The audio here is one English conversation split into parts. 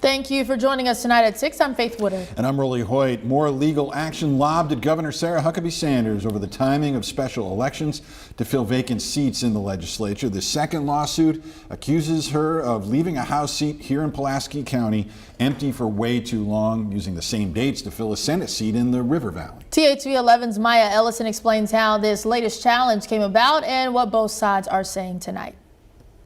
Thank you for joining us tonight at 6. I'm Faith Woodard. And I'm Hoyt. More legal action lobbed at Governor Sarah Huckabee Sanders over the timing of special elections to fill vacant seats in the legislature. The second lawsuit accuses her of leaving a House seat here in Pulaski County empty for way too long, using the same dates to fill a Senate seat in the River Valley. THV 11's Maya Ellison explains how this latest challenge came about and what both sides are saying tonight.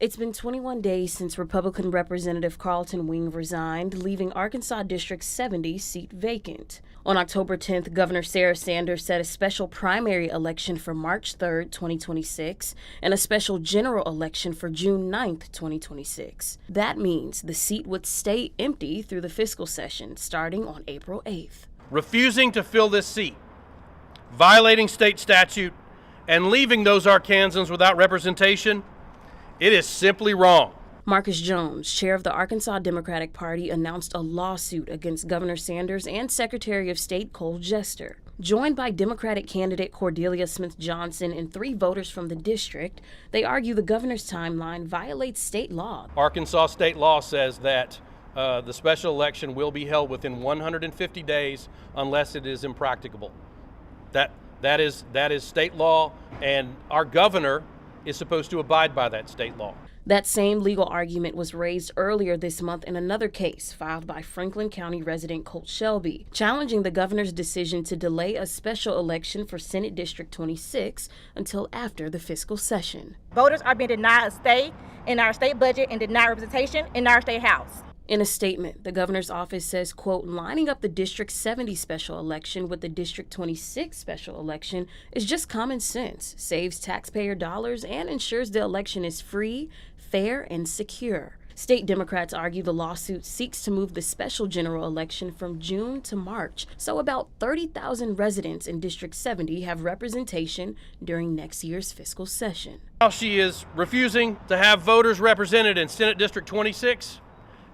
It's been 21 days since Republican Representative Carlton Wing resigned, leaving Arkansas District 70 seat vacant. On October 10th, Governor Sarah Sanders set a special primary election for March 3rd, 2026, and a special general election for June 9th, 2026. That means the seat would stay empty through the fiscal session starting on April 8th. Refusing to fill this seat, violating state statute, and leaving those Arkansans without representation, it is simply wrong. Marcus Jones, chair of the Arkansas Democratic Party, announced a lawsuit against Governor Sanders and Secretary of State Cole Jester. Joined by Democratic candidate Cordelia Smith-Johnson and 3 voters from the district, they argue the governor's timeline violates state law. Arkansas state law says that the special election will be held within 150 days unless it is impracticable. That is state law, and our governor is supposed to abide by that state law. That same legal argument was raised earlier this month in another case filed by Franklin County resident Colt Shelby, challenging the governor's decision to delay a special election for Senate District 26 until after the fiscal session. Voters are being denied a stay in our state budget and denied representation in our state house. In a statement, the governor's office says, quote, lining up the District 70 special election with the District 26 special election is just common sense, saves taxpayer dollars, and ensures the election is free, fair, and secure. State Democrats argue the lawsuit seeks to move the special general election from June to March, so about 30,000 residents in District 70 have representation during next year's fiscal session. Now she is refusing to have voters represented in Senate District 26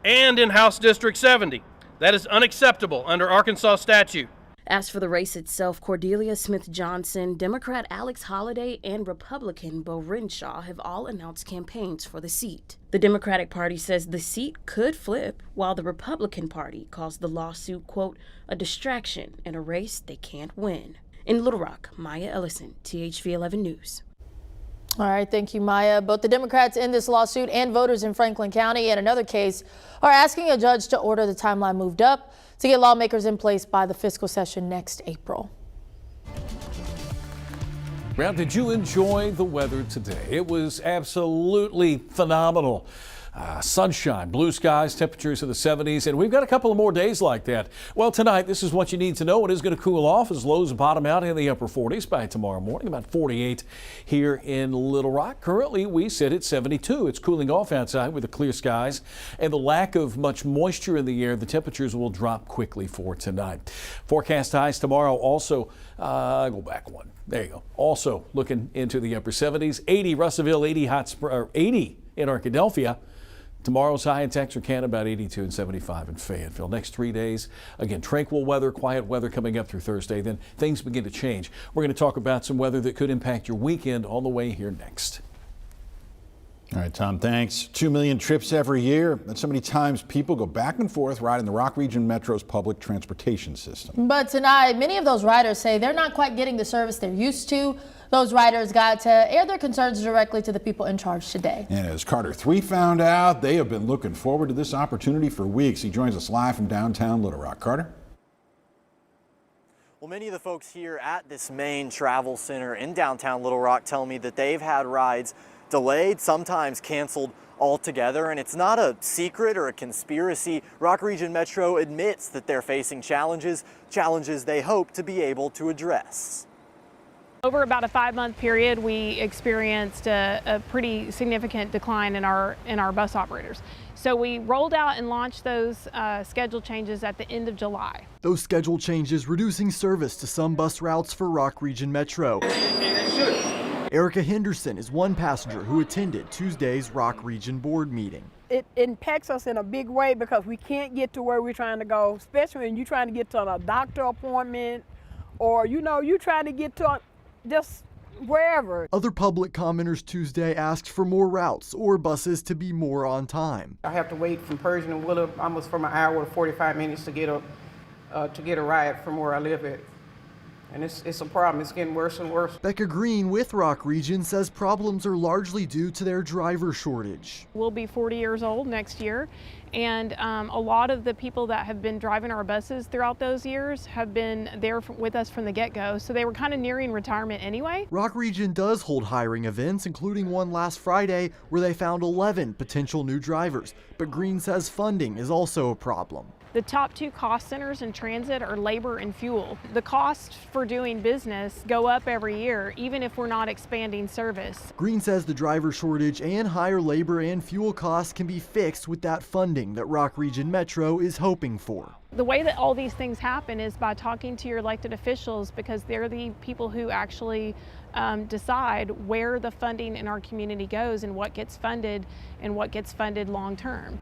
and in House District 70. That is unacceptable under Arkansas statute. As for the race itself, Cordelia Smith-Johnson, Democrat Alex Holliday, and Republican Bo Renshaw have all announced campaigns for the seat. The Democratic Party says the seat could flip, while the Republican Party calls the lawsuit, quote, a distraction in a race they can't win. In Little Rock, Maya Ellison, THV 11 News. All right, thank you, Maya. Both the Democrats in this lawsuit and voters in Franklin County in another case are asking a judge to order the timeline moved up to get lawmakers in place by the fiscal session next April. Well, did you enjoy the weather today? It was absolutely phenomenal. Sunshine, blue skies, temperatures in the 70s, and we've got a couple of more days like that. Well, tonight, this is what you need to know. It is going to cool off as lows bottom out in the upper 40s by tomorrow morning, about 48 here in Little Rock. Currently, we sit at 72. It's cooling off outside with the clear skies and the lack of much moisture in the air. The temperatures will drop quickly for tonight. Forecast highs tomorrow also, go back one. There you go. Also looking into the upper 70s, 80 Russellville, 80 in Arkadelphia. Tomorrow's high in Texarkana, about 82 and 75 in Fayetteville. Next 3 days, again, tranquil weather, quiet weather coming up through Thursday. Then things begin to change. We're going to talk about some weather that could impact your weekend on the way here next. All right, Tom, thanks. 2 million trips every year. That's so many times people go back and forth riding the Rock Region Metro's public transportation system. But tonight, many of those riders say they're not quite getting the service they're used to. Those riders got to air their concerns directly to the people in charge today. And as Carter 3 found out, they have been looking forward to this opportunity for weeks. He joins us live from downtown Little Rock. Carter? Well, many of the folks here at this main travel center in downtown Little Rock tell me that they've had rides delayed, sometimes canceled altogether, and it's not a secret or a conspiracy. Rock Region Metro admits that they're facing challenges they hope to be able to address. Over about a 5-month period, we experienced a pretty significant decline in our bus operators. So we rolled out and launched those schedule changes at the end of July. Those schedule changes reducing service to some bus routes for Rock Region Metro. Erica Henderson is one passenger who attended Tuesday's Rock Region Board meeting. It impacts us in a big way because we can't get to where we're trying to go, especially when you're trying to get to a doctor appointment or, you're trying to get to just wherever. Other public commenters Tuesday asked for more routes or buses to be more on time. I have to wait from Persian and Willard almost for an hour to 45 minutes to get a ride from where I live at. And it's a problem. It's getting worse and worse. Becca Green with Rock Region says problems are largely due to their driver shortage. We'll be 40 years old next year, and a lot of the people that have been driving our buses throughout those years have been there with us from the get-go, so they were kind of nearing retirement anyway. Rock Region does hold hiring events, including one last Friday where they found 11 potential new drivers, but Green says funding is also a problem. The top two cost centers in transit are labor and fuel. The costs for doing business go up every year, even if we're not expanding service. Green says the driver shortage and higher labor and fuel costs can be fixed with that funding that Rock Region Metro is hoping for. The way that all these things happen is by talking to your elected officials, because they're the people who actually decide where the funding in our community goes and what gets funded long term.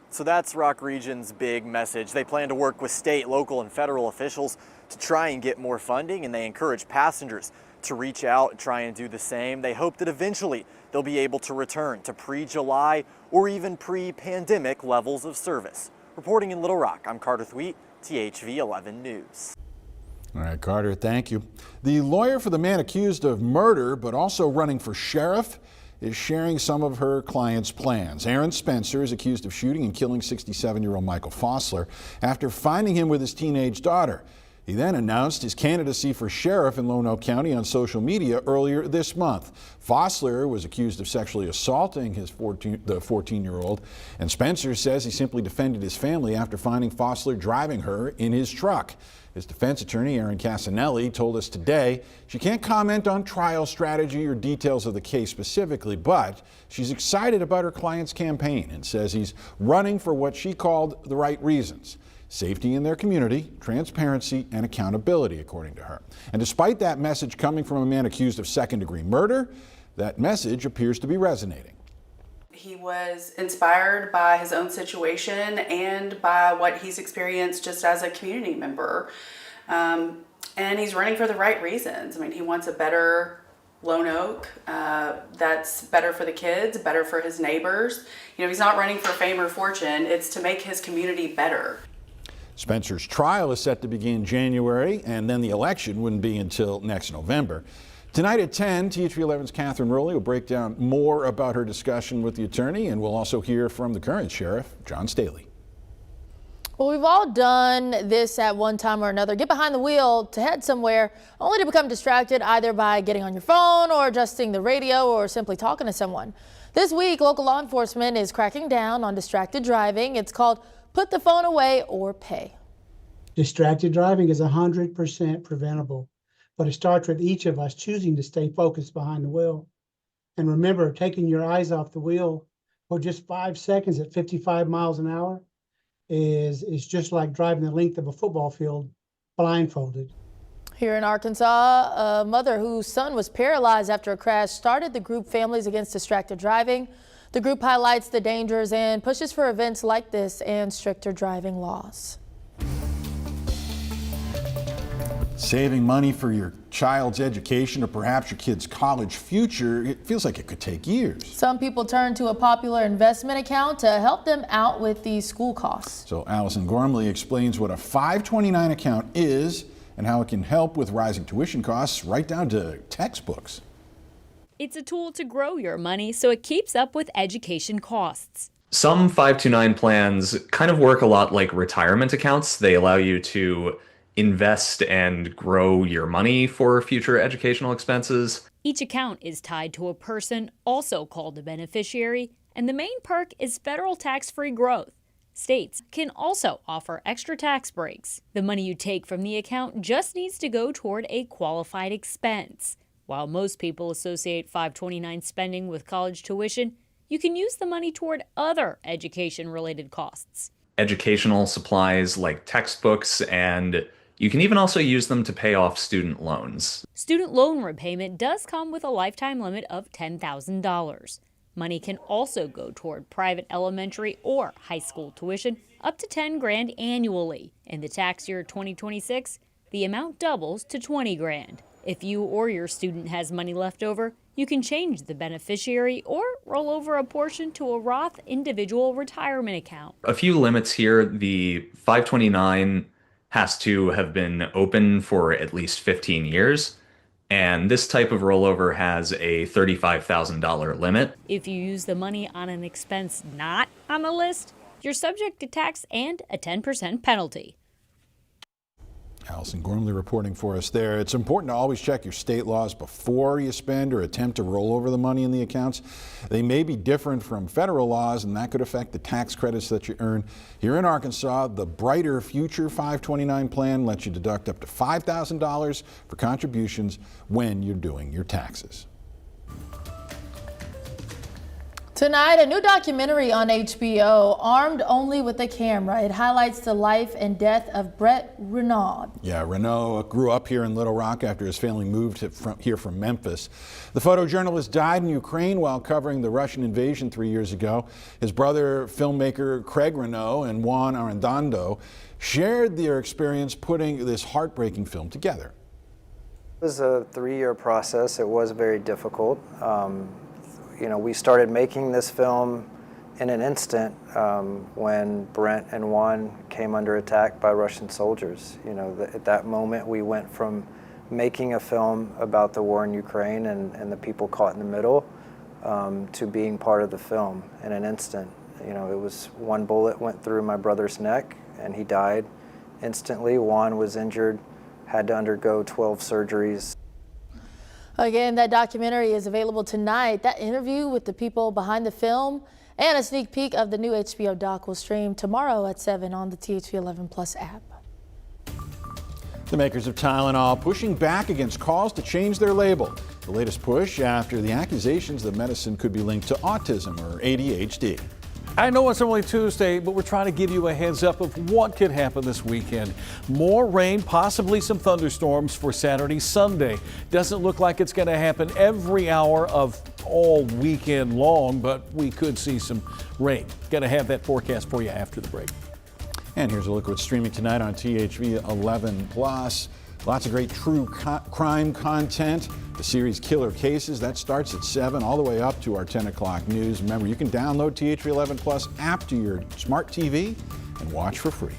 So that's Rock Region's big message. They plan to work with state, local, and federal officials to try and get more funding, and they encourage passengers to reach out and try and do the same. They hope that eventually they'll be able to return to pre-July or even pre-pandemic levels of service. Reporting in Little Rock, I'm Carter Thweet, THV 11 News. All right, Carter, thank you. The lawyer for the man accused of murder but also running for sheriff is sharing some of her client's plans. Aaron Spencer is accused of shooting and killing 67-year-old Michael Fossler after finding him with his teenage daughter. He then announced his candidacy for sheriff in Lonoke County on social media earlier this month. Fossler was accused of sexually assaulting the 14-year-old, and Spencer says he simply defended his family after finding Fossler driving her in his truck. His defense attorney, Erin Casanelli, told us today she can't comment on trial strategy or details of the case specifically, but she's excited about her client's campaign and says he's running for what she called the right reasons: safety in their community, transparency, and accountability, according to her. And despite that message coming from a man accused of second-degree murder, that message appears to be resonating. He was inspired by his own situation and by what he's experienced just as a community member. And he's running for the right reasons. I mean, he wants a better Lonoke that's better for the kids, better for his neighbors. You know, he's not running for fame or fortune. It's to make his community better. Spencer's trial is set to begin January, and then the election wouldn't be until next November. Tonight at 10, THV 11's Catherine Rowley will break down more about her discussion with the attorney, and we'll also hear from the current sheriff, John Staley. Well, we've all done this at one time or another. Get behind the wheel to head somewhere only to become distracted either by getting on your phone or adjusting the radio or simply talking to someone. This week, local law enforcement is cracking down on distracted driving. It's called Put the Phone Away or Pay. Distracted driving is 100% preventable, but it starts with each of us choosing to stay focused behind the wheel. And remember, taking your eyes off the wheel for just 5 seconds at 55 miles an hour is just like driving the length of a football field blindfolded. Here in Arkansas, a mother whose son was paralyzed after a crash started the group Families Against Distracted Driving. The group highlights the dangers and pushes for events like this and stricter driving laws. Saving money for your child's education or perhaps your kid's college future, it feels like it could take years. Some people turn to a popular investment account to help them out with these school costs. So Allison Gormley explains what a 529 account is and how it can help with rising tuition costs right down to textbooks. It's a tool to grow your money so it keeps up with education costs. Some 529 plans kind of work a lot like retirement accounts. They allow you to invest and grow your money for future educational expenses. Each account is tied to a person, also called a beneficiary, and the main perk is federal tax-free growth. States can also offer extra tax breaks. The money you take from the account just needs to go toward a qualified expense. While most people associate 529 spending with college tuition, you can use the money toward other education-related costs. Educational supplies like textbooks, and you can even also use them to pay off student loans. Student loan repayment does come with a lifetime limit of $10,000. Money can also go toward private elementary or high school tuition, up to $10,000 annually. In the tax year 2026, the amount doubles to $20,000. If you or your student has money left over, you can change the beneficiary or roll over a portion to a Roth individual retirement account. A few limits here. The 529 has to have been open for at least 15 years. And this type of rollover has a $35,000 limit. If you use the money on an expense not on the list, you're subject to tax and a 10% penalty. Allison Gormley reporting for us there. It's important to always check your state laws before you spend or attempt to roll over the money in the accounts. They may be different from federal laws, and that could affect the tax credits that you earn. Here in Arkansas, the Brighter Future 529 plan lets you deduct up to $5,000 for contributions when you're doing your taxes. Tonight, a new documentary on HBO, Armed Only with a Camera. It highlights the life and death of Brett Renaud. Yeah, Renaud grew up here in Little Rock after his family moved here from Memphis. The photojournalist died in Ukraine while covering the Russian invasion 3 years ago. His brother, filmmaker Craig Renaud, and Juan Arredondo shared their experience putting this heartbreaking film together. It was a 3-year process. It was very difficult. You know, we started making this film in an instant when Brent and Juan came under attack by Russian soldiers. You know, at that moment we went from making a film about the war in Ukraine and the people caught in the middle to being part of the film in an instant. You know, it was one bullet went through my brother's neck and he died instantly. Juan was injured, had to undergo 12 surgeries. Again, that documentary is available tonight. That interview with the people behind the film and a sneak peek of the new HBO doc will stream tomorrow at 7 on the THV 11 Plus app. The makers of Tylenol pushing back against calls to change their label. The latest push after the accusations that medicine could be linked to autism or ADHD. I know it's only Tuesday, but we're trying to give you a heads up of what could happen this weekend. More rain, possibly some thunderstorms for Saturday, Sunday. Doesn't look like it's going to happen every hour of all weekend long, but we could see some rain. Going to have that forecast for you after the break. And here's a look at what's streaming tonight on THV 11 Plus. Lots of great true crime content. The series Killer Cases, that starts at 7 all the way up to our 10 o'clock news. Remember, you can download THV 11 Plus app to your smart TV and watch for free.